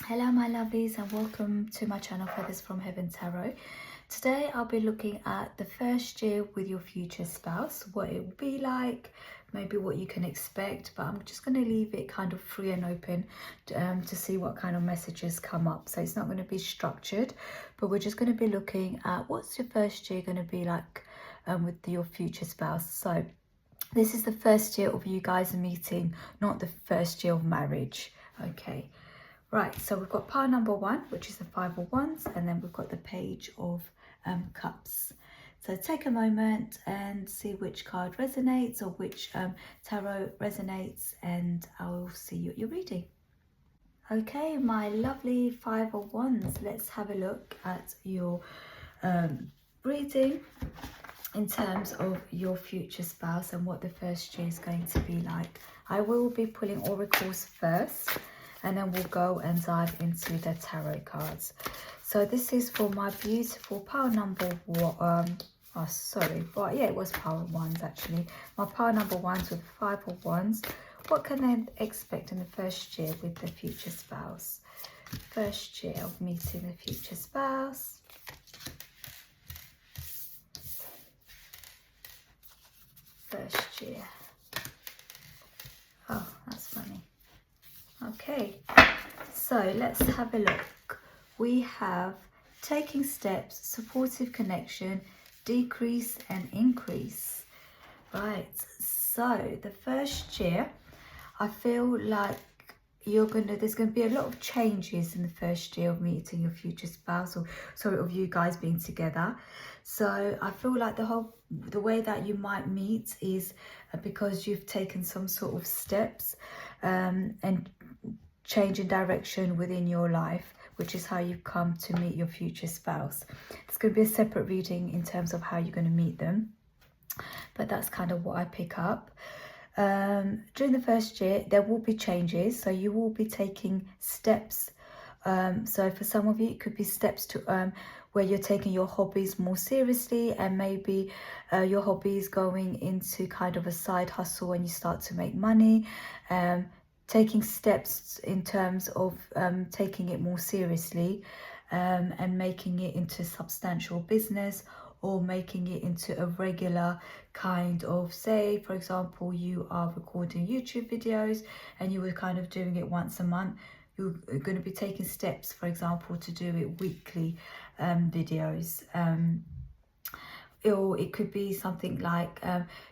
Hello my lovelies and welcome to my channel Feathers from Heaven Tarot. Today I'll be looking at the first year with your future spouse, what it will be like, maybe what you can expect, but I'm just going to leave it kind of free and open to see what kind of messages come up. So it's not going to be structured, but we're just going to be looking at what's your first year going to be like with your future spouse. So this is the first year of you guys meeting, not the first year of marriage. Okay. Right, so we've got pile number 1, which is the 5 of Wands, and then we've got the Page of Cups. So take a moment and see which card resonates or which tarot resonates, and I'll see you at your reading. Okay, my lovely 5 of Wands, let's have a look at your reading in terms of your future spouse and what the first year is going to be like. I will be pulling oracles first, and then we'll go and dive into the tarot cards. So this is for my beautiful pile number one. It was pile ones actually. My pile number 1s with 5 of Wands. What can they expect in the first year with the future spouse? First year of meeting the future spouse. First year. Oh, that's funny. Okay, so let's have a look. We have taking steps, supportive connection, decrease and increase. Right, so the first year, I feel like there's gonna be a lot of changes in the first year of meeting your future spouse, or sorry, of you guys being together. So I feel like the way that you might meet is because you've taken some sort of steps and change in direction within your life, which is how you've come to meet your future spouse. It's going to be a separate reading in terms of how you're going to meet them, but that's kind of what I pick up. During the first year, there will be changes, so you will be taking steps. So for some of you, it could be steps to where you're taking your hobbies more seriously, and maybe your hobbies going into kind of a side hustle and you start to make money. Taking steps in terms of taking it more seriously and making it into substantial business, or making it into a regular kind of, say for example you are recording YouTube videos and you were kind of doing it once a month. You're going to be taking steps, for example, to do it weekly videos. Or it could be something like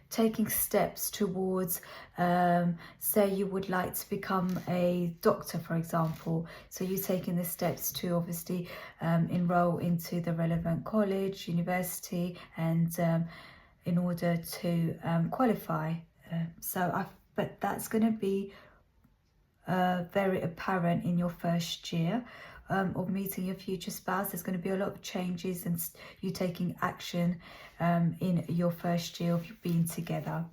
taking steps towards, say you would like to become a doctor, for example. So you're taking the steps to obviously enroll into the relevant college, university, and in order to qualify. But that's going to be very apparent in your first year of meeting your future spouse. There's going to be a lot of changes and you taking action in your first year of being together.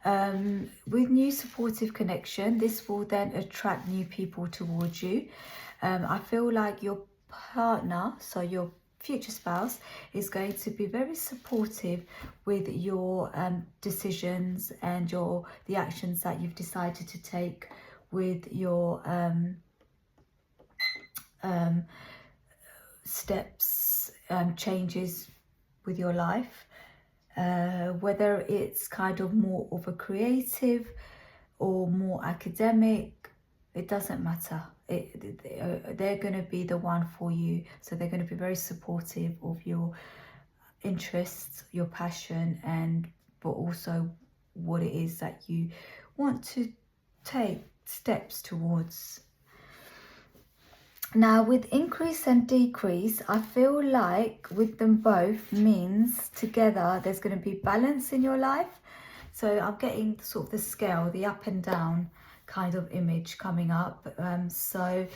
With new supportive connection, this will then attract new people towards you. I feel like your partner, so your future spouse, is going to be very supportive with your decisions and the actions that you've decided to take with your steps, changes with your life, whether it's kind of more of a creative or more academic, it doesn't matter. They're going to be the one for you, so they're going to be very supportive of your interests, your passion, but also what it is that you want to take steps towards. Now with increase and decrease, I feel like with them both means together there's going to be balance in your life. So I'm getting sort of the scale, the up and down kind of image coming up. So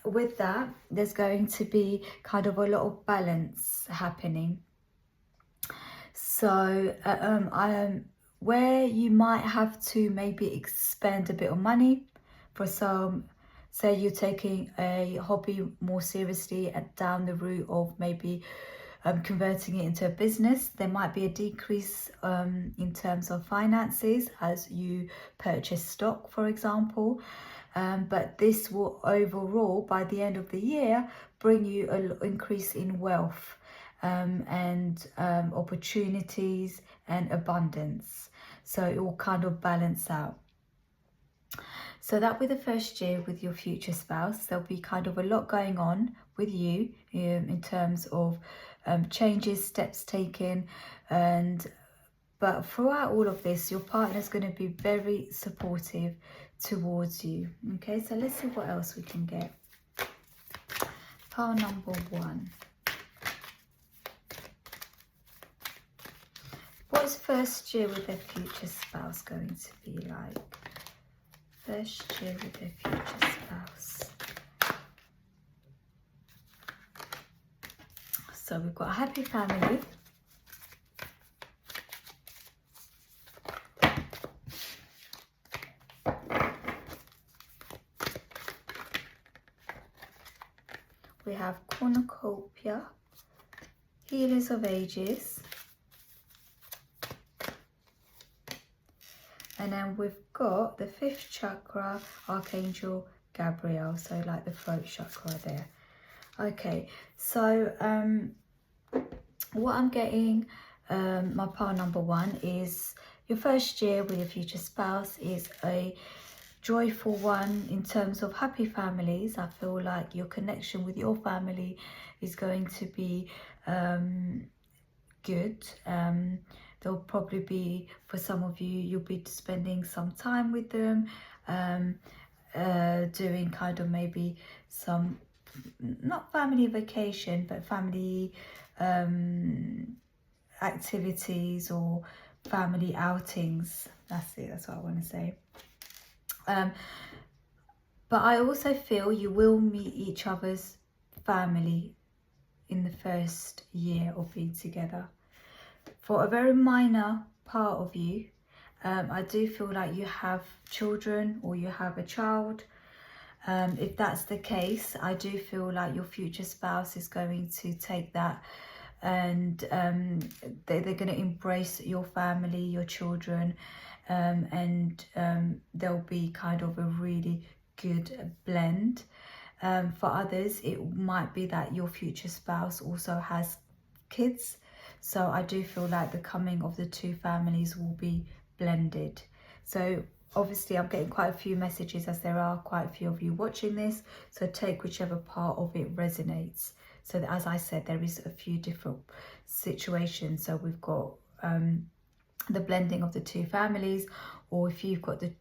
with that, there's going to be kind of a lot of balance happening. So where you might have to maybe spend a bit of money for some, say you're taking a hobby more seriously and down the route of maybe converting it into a business, there might be a decrease in terms of finances as you purchase stock, for example. but this will overall, by the end of the year, bring you an increase in wealth and opportunities and abundance. So it will kind of balance out. So that'll be the first year with your future spouse. There'll be kind of a lot going on with you in terms of changes, steps taken, but throughout all of this, your partner is going to be very supportive towards you. Okay, so let's see what else we can get. Pile number 1. What's first year with their future spouse going to be like? First year with their future spouse. So we've got a happy family. We have cornucopia, healers of ages, and then we've got the 5th chakra, Archangel Gabriel, so like the throat chakra there. Okay, so what I'm getting, my pile number 1 is your first year with your future spouse is a joyful one in terms of happy families. I feel like your connection with your family is going to be good. There'll probably be, for some of you, you'll be spending some time with them, doing kind of maybe some, not family vacation, but family activities or family outings. That's it, that's what I want to say. But I also feel you will meet each other's family in the first year of being together. For a very minor part of you, I do feel like you have children or you have a child. If that's the case, I do feel like your future spouse is going to take that and they're going to embrace your family, your children, and there'll be kind of a really good blend. For others, it might be that your future spouse also has kids. So I do feel like the coming of the two families will be blended. So obviously I'm getting quite a few messages, as there are quite a few of you watching this. So take whichever part of it resonates. So that, as I said, there is a few different situations. So we've got the blending of the two families, or if you've got the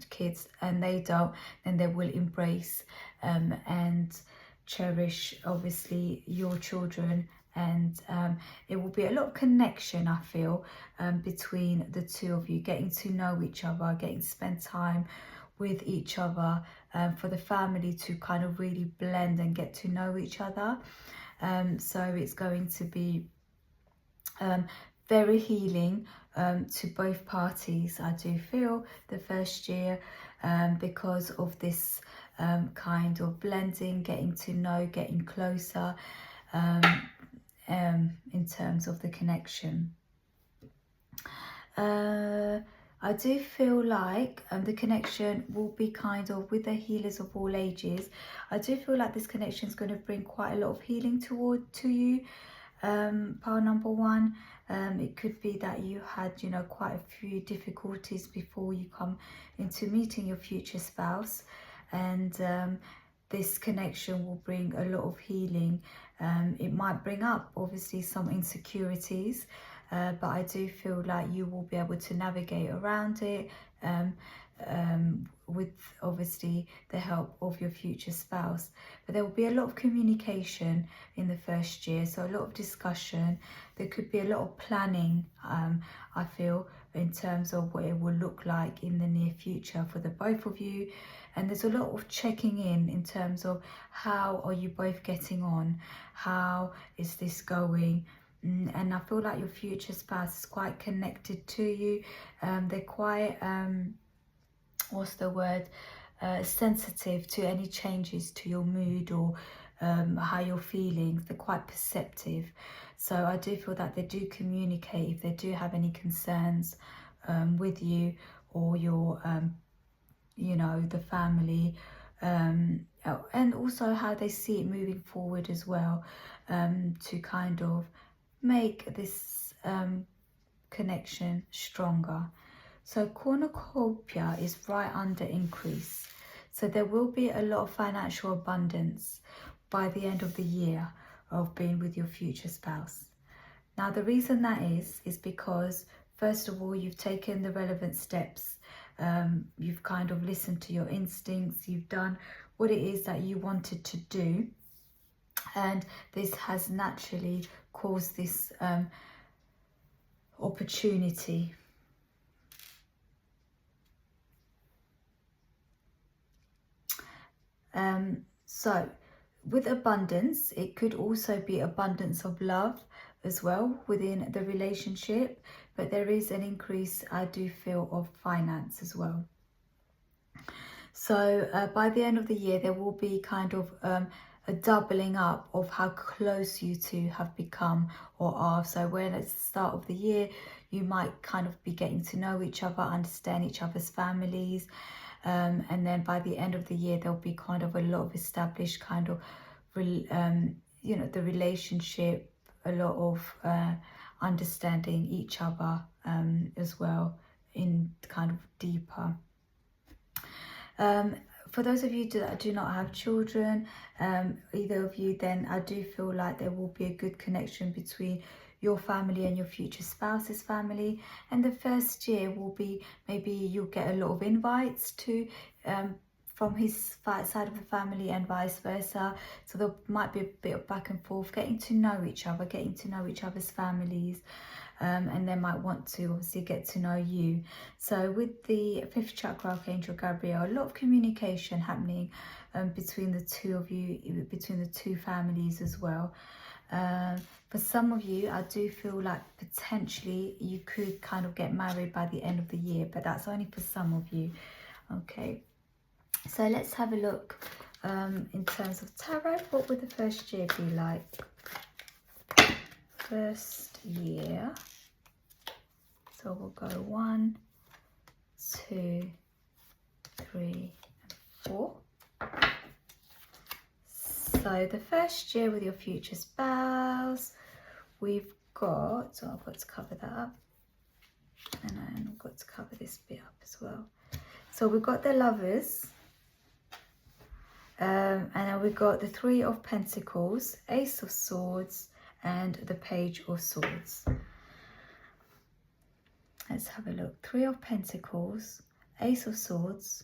kids and they don't, then they will embrace and cherish obviously your children, and it will be a lot of connection, I feel, between the two of you, getting to know each other, getting to spend time with each other, for the family to kind of really blend and get to know each other. So it's going to be very healing to both parties, I do feel, the first year, because of this kind of blending, getting to know, getting closer, in terms of the connection. I do feel like the connection will be kind of with the healers of all ages. I do feel like this connection is going to bring quite a lot of healing to you. Pile number 1, it could be that you had, quite a few difficulties before you come into meeting your future spouse, and this connection will bring a lot of healing. It might bring up obviously some insecurities, but I do feel like you will be able to navigate around it with obviously the help of your future spouse. But there will be a lot of communication in the first year, so a lot of discussion. There could be a lot of planning, I feel, in terms of what it will look like in the near future for the both of you. And there's a lot of checking in terms of how are you both getting on, how is this going. And I feel like your future spouse is quite connected to you. They're quite what's the word, sensitive to any changes to your mood or how you're feeling. They're quite perceptive. So I do feel that they do communicate if they do have any concerns with you or your the family, and also how they see it moving forward as well, to kind of make this connection stronger. So cornucopia is right under increase. So there will be a lot of financial abundance by the end of the year of being with your future spouse. Now, the reason that is because, first of all, you've taken the relevant steps. You've kind of listened to your instincts. You've done what it is that you wanted to do. And this has naturally caused this opportunity. So with abundance, it could also be abundance of love as well within the relationship, but there is an increase, I do feel, of finance as well. So by the end of the year, there will be kind of a doubling up of how close you two have become or are. So when it's the start of the year, you might kind of be getting to know each other, understand each other's families, and then by the end of the year, there'll be kind of a lot of established kind of, the relationship, a lot of understanding each other as well in kind of deeper. For those of you that do not have children, either of you, then I do feel like there will be a good connection between your family and your future spouse's family. And the first year will be, maybe you'll get a lot of invites to from his side of the family and vice versa. So there might be a bit of back and forth, getting to know each other, getting to know each other's families. And they might want to obviously get to know you. So with the 5th chakra Archangel Gabriel, a lot of communication happening between the two of you, between the two families as well. For some of you, I do feel like potentially you could kind of get married by the end of the year, but that's only for some of you. Okay, so let's have a look in terms of tarot. What would the first year be like? First year. So we'll go 1, 2, 3, and 4. So the first year with your future spouse, we've got, so I've got to cover that up, and I've got to cover this bit up as well. So we've got the Lovers, and then we've got the 3 of Pentacles, Ace of Swords, and the Page of Swords. Let's have a look. 3 of Pentacles, Ace of Swords,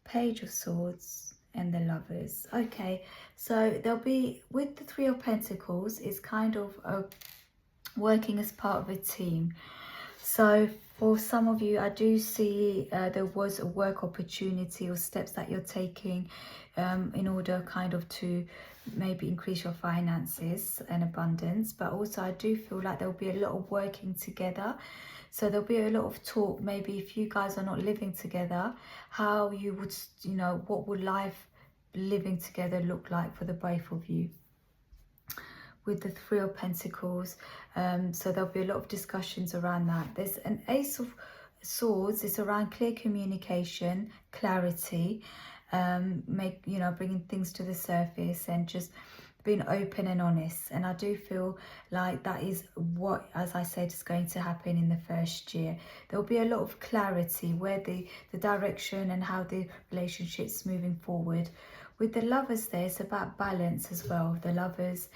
Page of Swords, and the Lovers. Okay, so there'll be, with the 3 of Pentacles, it's kind of working as part of a team. So for some of you, I do see there was a work opportunity or steps that you're taking in order kind of to maybe increase your finances and abundance, but also I do feel like there'll be a lot of working together. So there'll be a lot of talk, maybe if you guys are not living together, how you would, what would life living together look like for the both of you with the 3 of Pentacles. So there'll be a lot of discussions around that. There's an Ace of Swords. It's around clear communication, clarity, bringing things to the surface and just being open and honest. And I do feel like that is what, as I said, is going to happen in the first year. There'll be a lot of clarity where the direction and how the relationship's moving forward. With the Lovers there, it's about balance as well. The Lovers,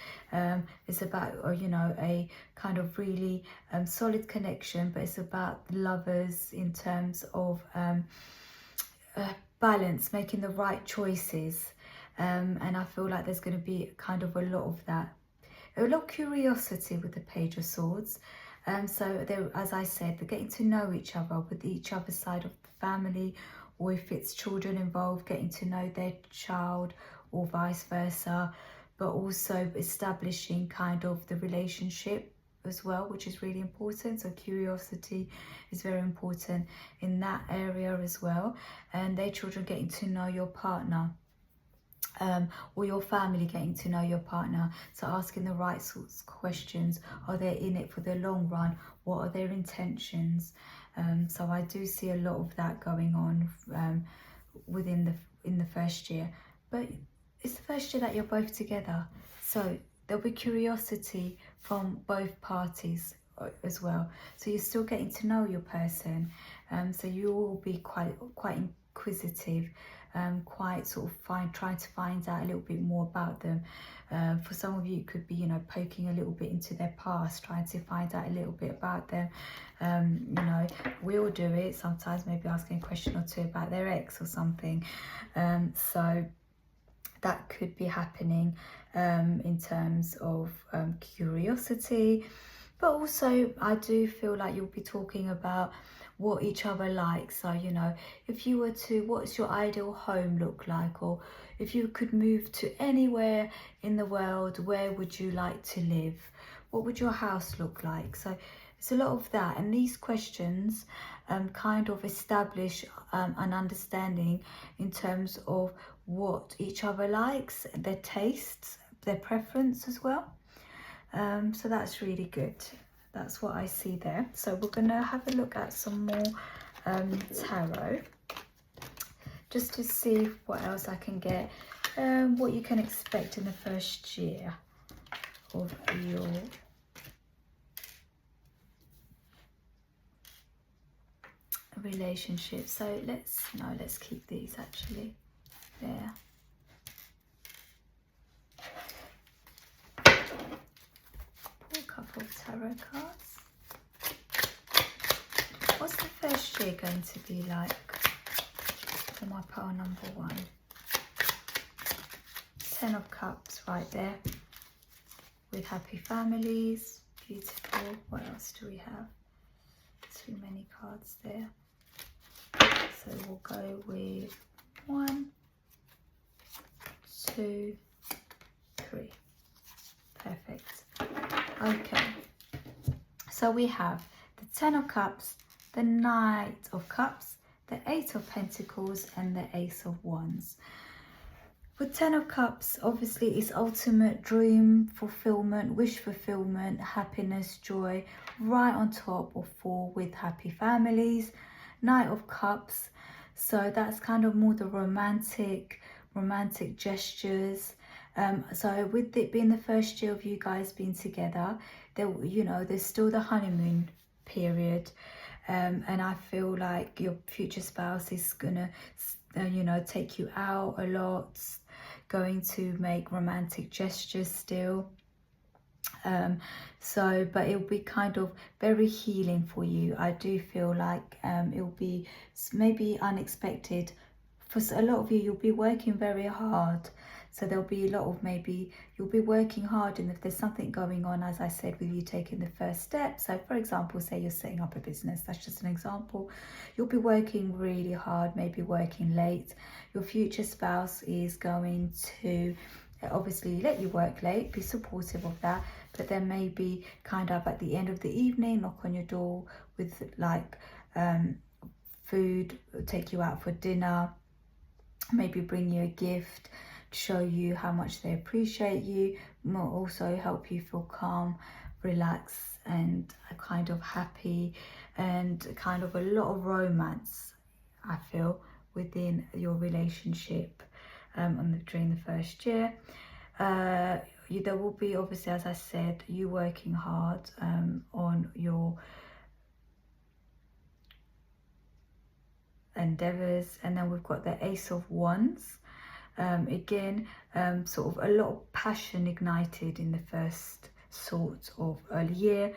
it's about, a kind of really solid connection, but it's about Lovers in terms of balance, making the right choices. And I feel like there's going to be kind of a lot of that. A lot of curiosity with the Page of Swords. So there, as I said, they're getting to know each other with each other's side of the family, or if it's children involved, getting to know their child or vice versa, but also establishing kind of the relationship as well, which is really important. So curiosity is very important in that area as well. And their children getting to know your partner, or your family getting to know your partner. So asking the right sorts of questions. Are they in it for the long run? What are their intentions? So I do see a lot of that going on in the first year. But it's the first year that you're both together, so there'll be curiosity from both parties as well. So you're still getting to know your person. So you will be quite inquisitive, quite sort of trying to find out a little bit more about them. For some of you, it could be, you know, poking a little bit into their past, trying to find out a little bit about them. You know, we all do it sometimes, maybe asking a question or two about their ex or something. So that could be happening in terms of curiosity. But also, I do feel like you'll be talking about what each other likes. So, you know, if you were to, what's your ideal home look like? Or if you could move to anywhere in the world, where would you like to live? What would your house look like? So it's a lot of that. And these questions kind of establish an understanding in terms of what each other likes, their tastes, their preference as well. So that's really good. That's what I see there. So we're going to have a look at some more tarot, just to see what else I can get, what you can expect in the first year of your relationship. So let's keep these actually there. Pull a couple of tarot cards. What's the first year going to be like for my pile number 1? 10 of Cups right there, with happy families. Beautiful. What else do we have? Too many cards there. So we'll go with 1, 2, 3. Perfect. Okay. So we have the 10 of Cups, the Knight of Cups, the 8 of Pentacles, and the Ace of Wands. With 10 of Cups, obviously it's ultimate dream fulfillment, wish fulfillment, happiness, joy, right on top of 4 with happy families. Knight of Cups, so that's kind of more the romantic gestures. So with it being the first year of you guys being together, there, you know, there's still the honeymoon period. And I feel like your future spouse is gonna, you know, take you out a lot, going to make romantic gestures still. But it'll be kind of very healing for you. I do feel like it'll be maybe unexpected. For a lot of you, you'll be working very hard. So there'll be a lot of, maybe you'll be working hard, and if there's something going on, as I said, with you taking the first step. So for example, say you're setting up a business, that's just an example. You'll be working really hard, maybe working late. Your future spouse is going to obviously let you work late, be supportive of that, but then maybe kind of at the end of the evening knock on your door with like food, take you out for dinner, maybe bring you a gift, show you how much they appreciate you, will also help you feel calm, relaxed, and kind of happy, and kind of a lot of romance, I feel, within your relationship during the first year. There will be, obviously, as I said, you working hard on your endeavors. And then we've got the Ace of Wands. Again, sort of a lot of passion ignited in the first sort of early year.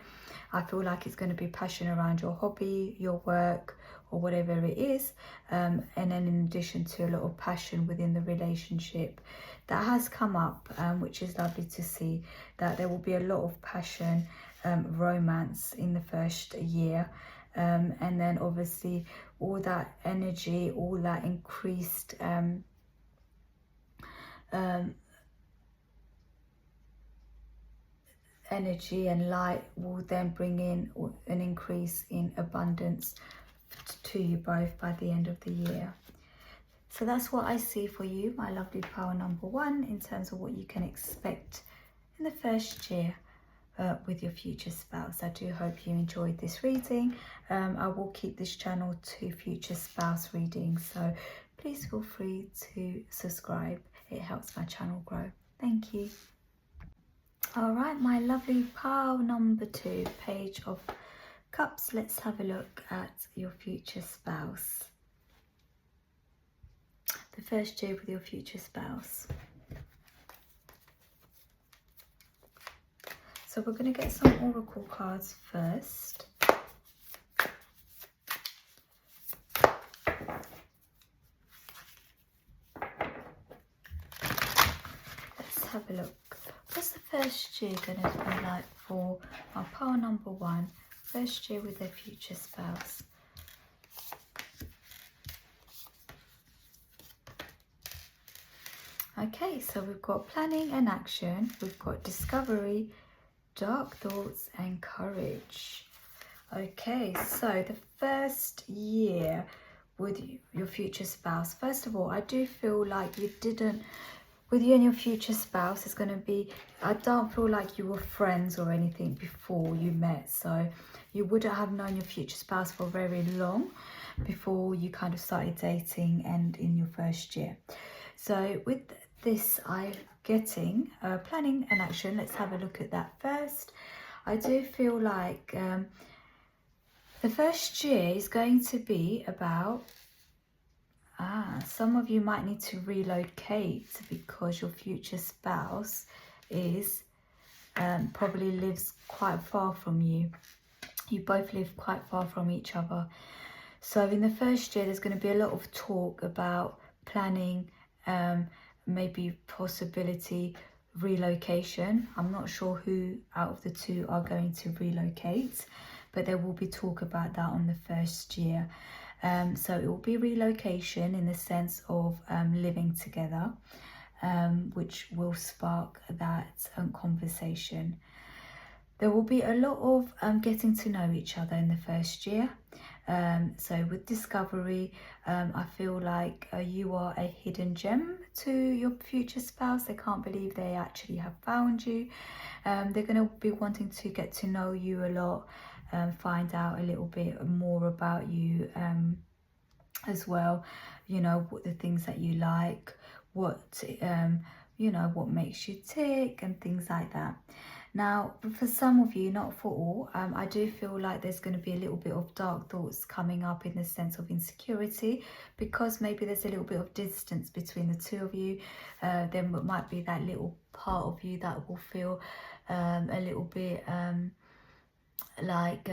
I feel like it's going to be passion around your hobby, your work, or whatever it is, and then in addition to a lot of passion within the relationship that has come up, which is lovely to see, that there will be a lot of passion, romance in the first year, and then obviously all that energy, all that increased energy and light will then bring in an increase in abundance to you both by the end of the year. So that's what I see for you, my lovely pile number 1, in terms of what you can expect in the first year with your future spouse. I do hope you enjoyed this reading. I will keep this channel to future spouse readings, so please feel free to subscribe. It helps my channel grow. Thank you. All right, my lovely pile number 2, Page of Cups. Let's have a look at your future spouse. The first year with your future spouse. So we're going to get some oracle cards first. Let's have a look. What's the first year going to be like for our pile number 1? First year with their future spouse. Okay, so we've got planning and action. We've got discovery, dark thoughts and courage. Okay, so the first year with your future spouse. First of all, I do feel like you didn't, with you and your future spouse, it's going to be, I don't feel like you were friends or anything before you met. So you wouldn't have known your future spouse for very long before you kind of started dating and in your first year. So with this, I'm getting planning and action. Let's have a look at that first. I do feel like the first year is going to be about, some of you might need to relocate because your future spouse is probably lives quite far from you. You both live quite far from each other. So in the first year, there's going to be a lot of talk about planning, maybe possibility relocation. I'm not sure who out of the two are going to relocate, but there will be talk about that on the first year. So it will be relocation in the sense of living together, which will spark that conversation. There will be a lot of getting to know each other in the first year. So with discovery, I feel like you are a hidden gem to your future spouse. They can't believe they actually have found you. They're going to be wanting to get to know you a lot, find out a little bit more about you as well. You know, what the things that you like, what you know, what makes you tick and things like that. Now, for some of you, not for all, I do feel like there's going to be a little bit of dark thoughts coming up in the sense of insecurity, because maybe there's a little bit of distance between the two of you. There might be that little part of you that will feel a little bit like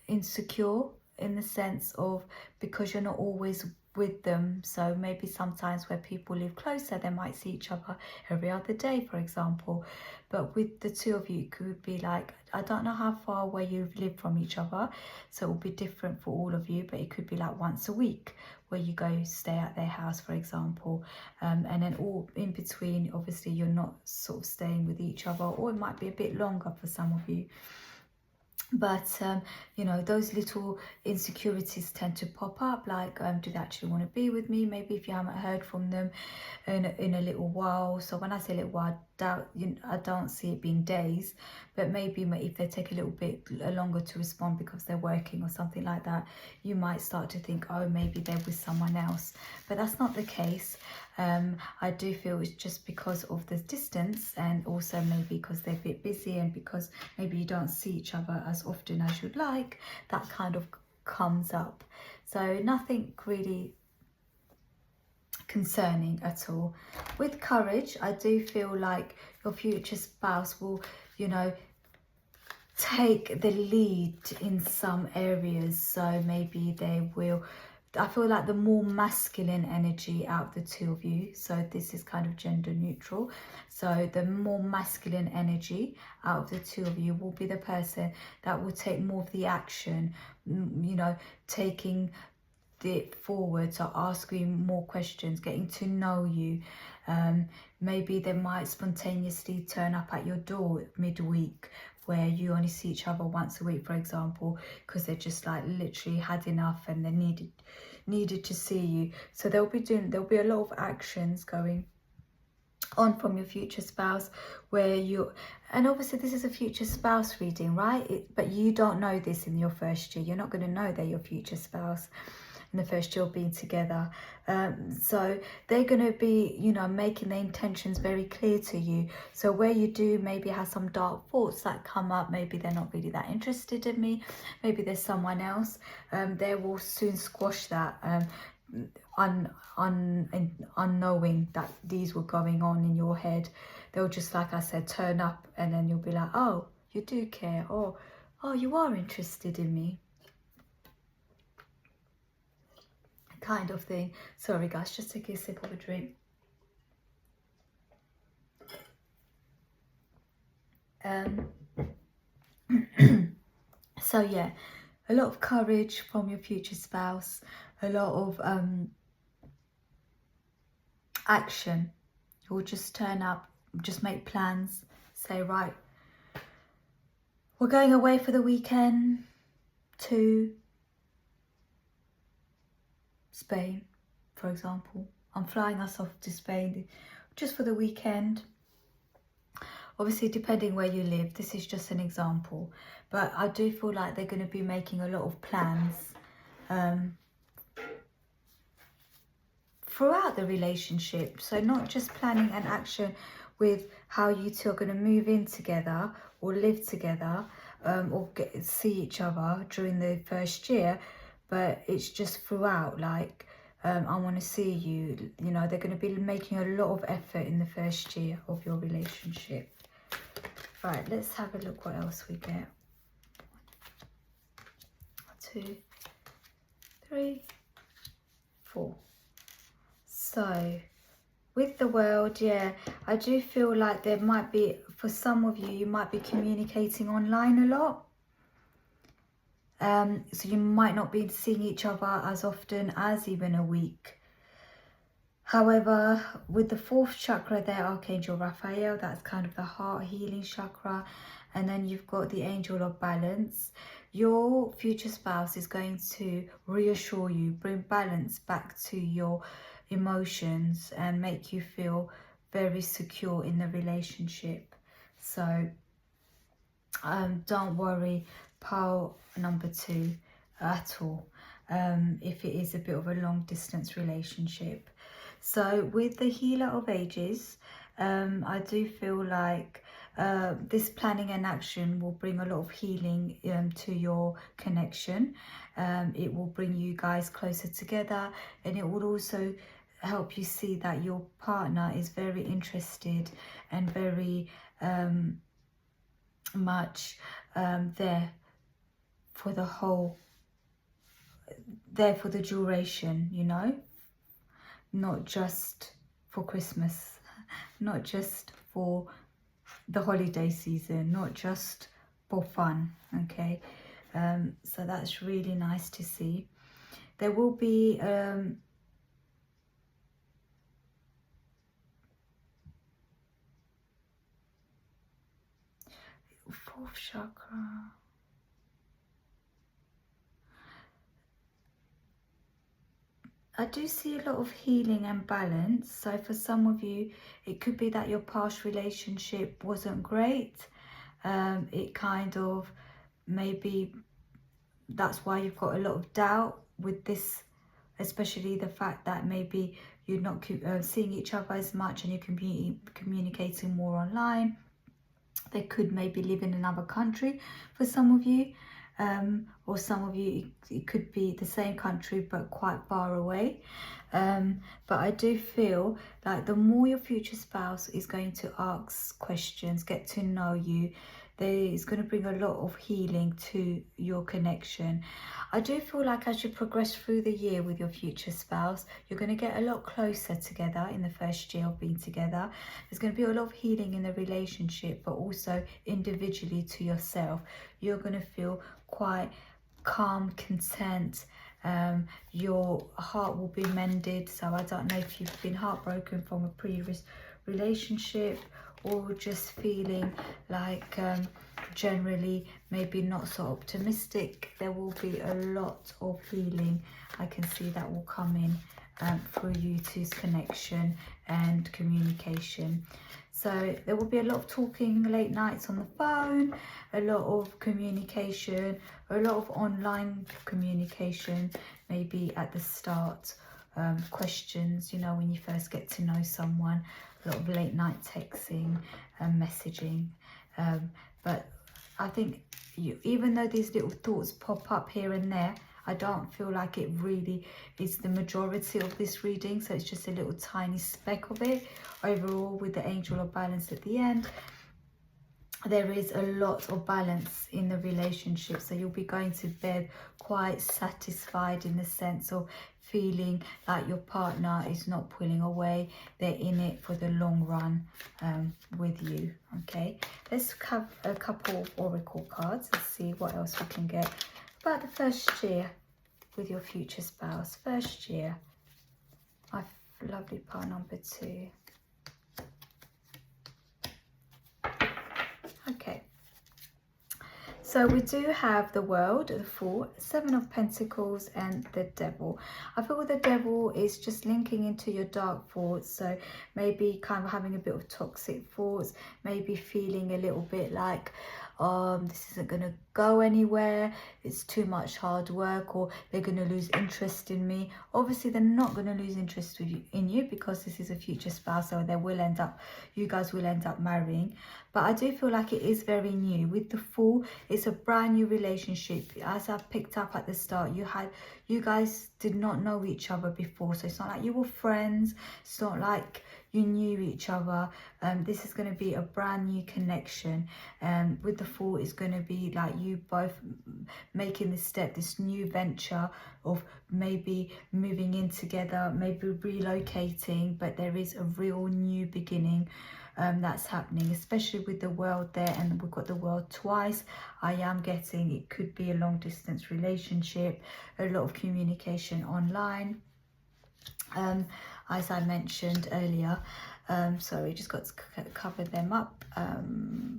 insecure, in the sense of, because you're not always with them. So maybe sometimes where people live closer, they might see each other every other day, for example. But with the two of you, it could be like, I don't know how far away you've lived from each other, so it will be different for all of you, but it could be like once a week where you go stay at their house, for example, and then all in between, obviously you're not sort of staying with each other, or it might be a bit longer for some of you. But you know, those little insecurities tend to pop up, like do they actually want to be with me? Maybe if you haven't heard from them in a little while. So when I say a little while, I don't see it being days, but maybe if they take a little bit longer to respond because they're working or something like that, you might start to think, oh, maybe they're with someone else. But that's not the case. I do feel it's just because of the distance, and also maybe because they're a bit busy, and because maybe you don't see each other as often as you'd like, that kind of comes up. So nothing really concerning at all. With courage, I do feel like your future spouse will, you know, take the lead in some areas. So maybe they will, I feel like the more masculine energy out of the two of you, so this is kind of gender neutral, so the more masculine energy out of the two of you will be the person that will take more of the action, you know, taking it forward, so asking more questions, getting to know you. Maybe they might spontaneously turn up at your door midweek, where you only see each other once a week, for example, because they just like literally had enough and they needed to see you. So there'll be a lot of actions going on from your future spouse, where you, and obviously this is a future spouse reading, right? But you don't know this in your first year. You're not going to know they're your future spouse in the first year of being together. So they're going to be, you know, making their intentions very clear to you. So where you do maybe have some dark thoughts that come up, maybe they're not really that interested in me, maybe there's someone else, they will soon squash that, unknowing that these were going on in your head. They'll just, like I said, turn up, and then you'll be like, oh, you do care, or oh, you are interested in me, kind of thing. Sorry guys, just taking a sip of a drink. So yeah, a lot of courage from your future spouse, a lot of action. You'll just turn up, just make plans, say, right, we're going away for the weekend to Spain, for example. I'm flying us off to Spain just for the weekend. Obviously, depending where you live, this is just an example. But I do feel like they're going to be making a lot of plans throughout the relationship. So not just planning an action with how you two are going to move in together or live together, or see each other during the first year, but it's just throughout, like, I want to see you, you know, they're going to be making a lot of effort in the first year of your relationship. Right, let's have a look what else we get. 1, 2, 3, 4. So with the World, yeah, I do feel like there might be, for some of you, you might be communicating online a lot. So you might not be seeing each other as often as even a week. However, with the 4th chakra there, Archangel Raphael, that's kind of the heart healing chakra. And then you've got the Angel of Balance. Your future spouse is going to reassure you, bring balance back to your emotions and make you feel very secure in the relationship. So don't worry, pile number 2 at all, if it is a bit of a long distance relationship. So with the Healer of Ages, I do feel like this planning and action will bring a lot of healing to your connection. It will bring you guys closer together, and it will also help you see that your partner is very interested and very much there for the whole, there for the duration, you know, not just for Christmas, not just for the holiday season, not just for fun. Okay, so that's really nice to see. There will be 4th chakra. I do see a lot of healing and balance. So for some of you, it could be that your past relationship wasn't great. It kind of, maybe that's why you've got a lot of doubt with this, especially the fact that maybe you're not seeing each other as much and you're communicating more online. They could maybe live in another country for some of you. Or some of you, it could be the same country but quite far away. But I do feel like the more your future spouse is going to ask questions, get to know you, there is going to bring a lot of healing to your connection. I do feel like as you progress through the year with your future spouse, you're going to get a lot closer together in the first year of being together. There's going to be a lot of healing in the relationship, but also individually to yourself. You're going to feel quite calm, content. Your heart will be mended. So I don't know if you've been heartbroken from a previous relationship, or just feeling like generally maybe not so optimistic. There will be a lot of healing. I can see that will come in through you two's connection and communication. So there will be a lot of talking late nights on the phone, a lot of communication, a lot of online communication, maybe at the start, questions, you know, when you first get to know someone, a lot of late night texting and messaging. But I think even though these little thoughts pop up here and there, I don't feel like it really is the majority of this reading. So it's just a little tiny speck of it. Overall, with the angel of balance at the end, there is a lot of balance in the relationship. So you'll be going to bed quite satisfied, in the sense of feeling like your partner is not pulling away. They're in it for the long run with you. Okay, let's have a couple of oracle cards. Let's see what else we can get about the first year with your future spouse. First year. My lovely pile number 2. Okay, so we do have the World, the Fool, 7 of Pentacles, and the Devil. I feel the Devil is just linking into your dark thoughts. So maybe kind of having a bit of toxic thoughts, maybe feeling a little bit like, this isn't going to go anywhere, it's too much hard work, or they're going to lose interest in me. Obviously they're not going to lose interest in you, because this is a future spouse, so they will end up, you guys will end up marrying. But I do feel like it is very new. With the Fool, it's a brand new relationship. As I picked up at the start, you guys did not know each other before, so it's not like you were friends, it's not like you knew each other. This is going to be a brand new connection. With the Fool, it's going to be like you both making this step, this new venture of maybe moving in together, maybe relocating, but there is a real new beginning that's happening, especially with the World there, and we've got the World twice. I am getting it could be a long distance relationship, a lot of communication online, as I mentioned earlier. Sorry, just got to cover them up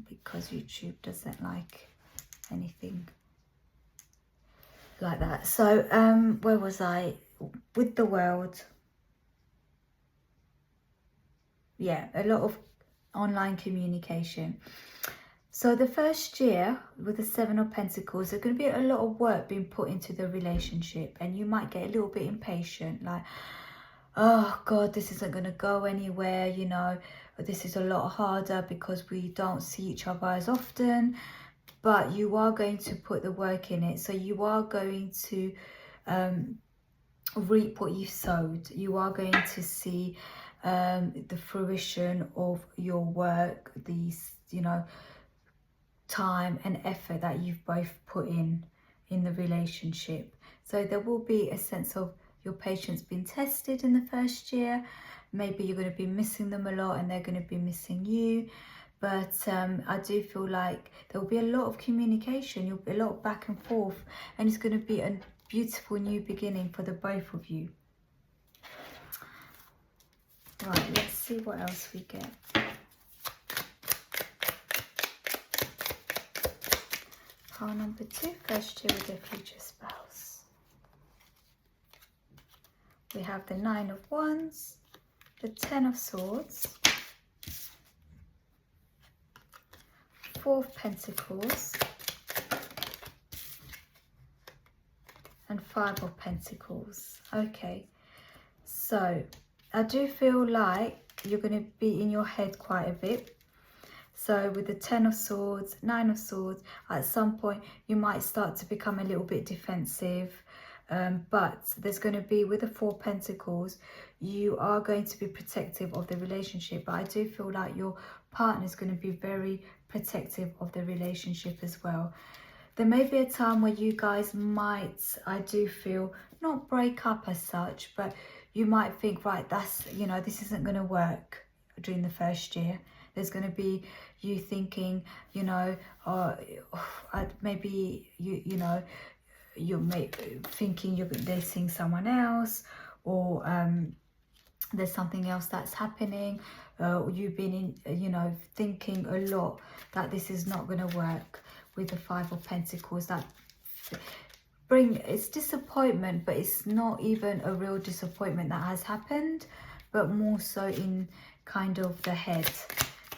because YouTube doesn't like anything like that. So where was I with the World? Yeah, a lot of online communication. So the first year with the 7 of Pentacles, there's going to be a lot of work being put into the relationship, and you might get a little bit impatient, like, oh God, this isn't going to go anywhere, you know, this is a lot harder because we don't see each other as often. But you are going to put the work in it, so you are going to reap what you sowed. You are going to see the fruition of your work, these, you know, time and effort that you've both put in the relationship. So there will be a sense of your patience being tested in the first year. Maybe you're going to be missing them a lot and they're going to be missing you. But I do feel like there will be a lot of communication, you'll be a lot of back and forth, and it's going to be a beautiful new beginning for the both of you. Right, let's see what else we get. Pile number 2, first year with your future spouse. We have the 9 of Wands, the 10 of Swords, 4 of Pentacles, and 5 of Pentacles. Okay, so I do feel like you're going to be in your head quite a bit. So with the 10 of Swords, 9 of Swords, at some point you might start to become a little bit defensive. But there's going to be, with the 4 Pentacles, you are going to be protective of the relationship. But I do feel like your partner is going to be very protective of the relationship as well. There may be a time where you guys might, I do feel, not break up as such, but you might think, right, that's, you know, this isn't going to work during the first year. There's going to be you thinking, you know, maybe you know, you're thinking you're dating someone else, or there's something else that's happening. You've been in, you know, thinking a lot that this is not going to work with the 5 of Pentacles. That it's disappointment, but it's not even a real disappointment that has happened, but more so in kind of the head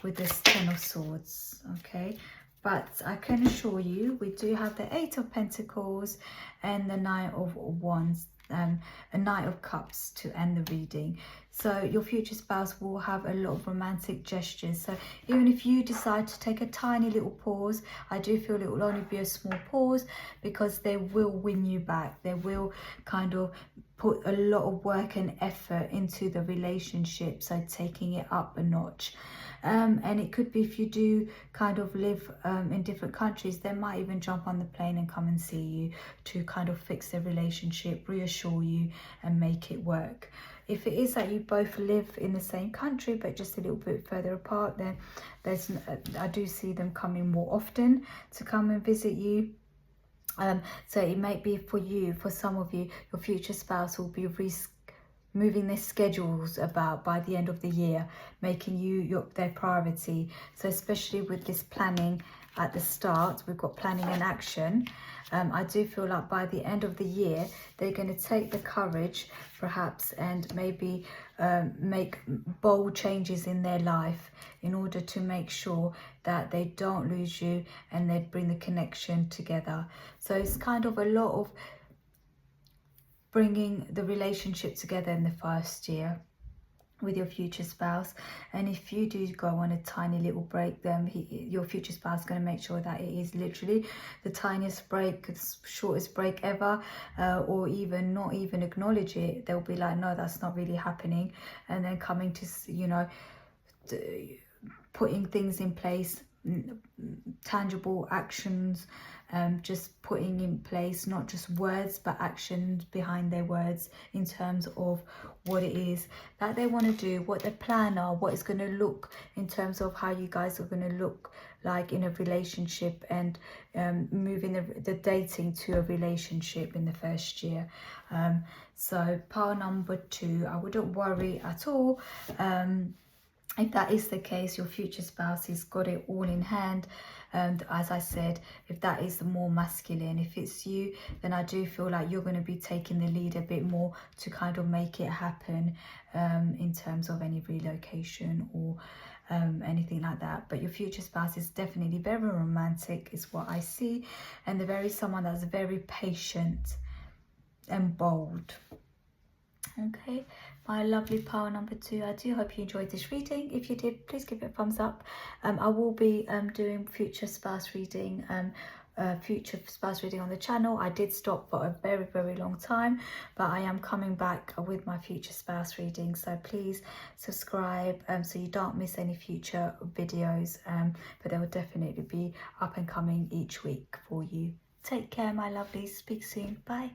with this Ten of Swords. Okay, but I can assure you we do have the Eight of Pentacles and the Knight of Wands, a Knight of Cups to end the reading. So your future spouse will have a lot of romantic gestures. So even if you decide to take a tiny little pause, I do feel it will only be a small pause, because they will win you back. They will kind of put a lot of work and effort into the relationship, so taking it up a notch. And it could be, if you do kind of live in different countries, they might even jump on the plane and come and see you to kind of fix their relationship, reassure you and make it work. If it is that you both live in the same country but just a little bit further apart, then I do see them coming more often to come and visit you. So it might be for you, for some of you, your future spouse will be moving their schedules about by the end of the year, making you their priority. So especially with this planning at the start, we've got planning and action. I do feel like by the end of the year, they're going to take the courage perhaps and maybe make bold changes in their life in order to make sure that they don't lose you, and they bring the connection together. So it's kind of a lot of bringing the relationship together in the first year with your future spouse. And if you do go on a tiny little break, then your future spouse is going to make sure that it is literally the tiniest break, the shortest break ever, or even not even acknowledge it. They'll be like, no, that's not really happening, and then coming to, you know, putting things in place, tangible actions, just putting in place not just words but actions behind their words, in terms of what it is that they want to do, what their plan are, what it's going to look in terms of how you guys are going to look like in a relationship, and moving the dating to a relationship in the first year. So pile number 2, I wouldn't worry at all. If that is the case, your future spouse has got it all in hand. And as I said, if that is the more masculine, if it's you, then I do feel like you're going to be taking the lead a bit more to kind of make it happen, in terms of any relocation or anything like that. But your future spouse is definitely very romantic, is what I see, and they're someone that's very patient and bold. Okay, my lovely pile number 2, I do hope you enjoyed this reading. If you did, please give it a thumbs up. I will be doing future spouse reading on the channel. I did stop for a very long time, but I am coming back with my future spouse reading, so please subscribe so you don't miss any future videos, but they will definitely be up and coming each week for you. Take care, my lovelies. Speak soon. Bye.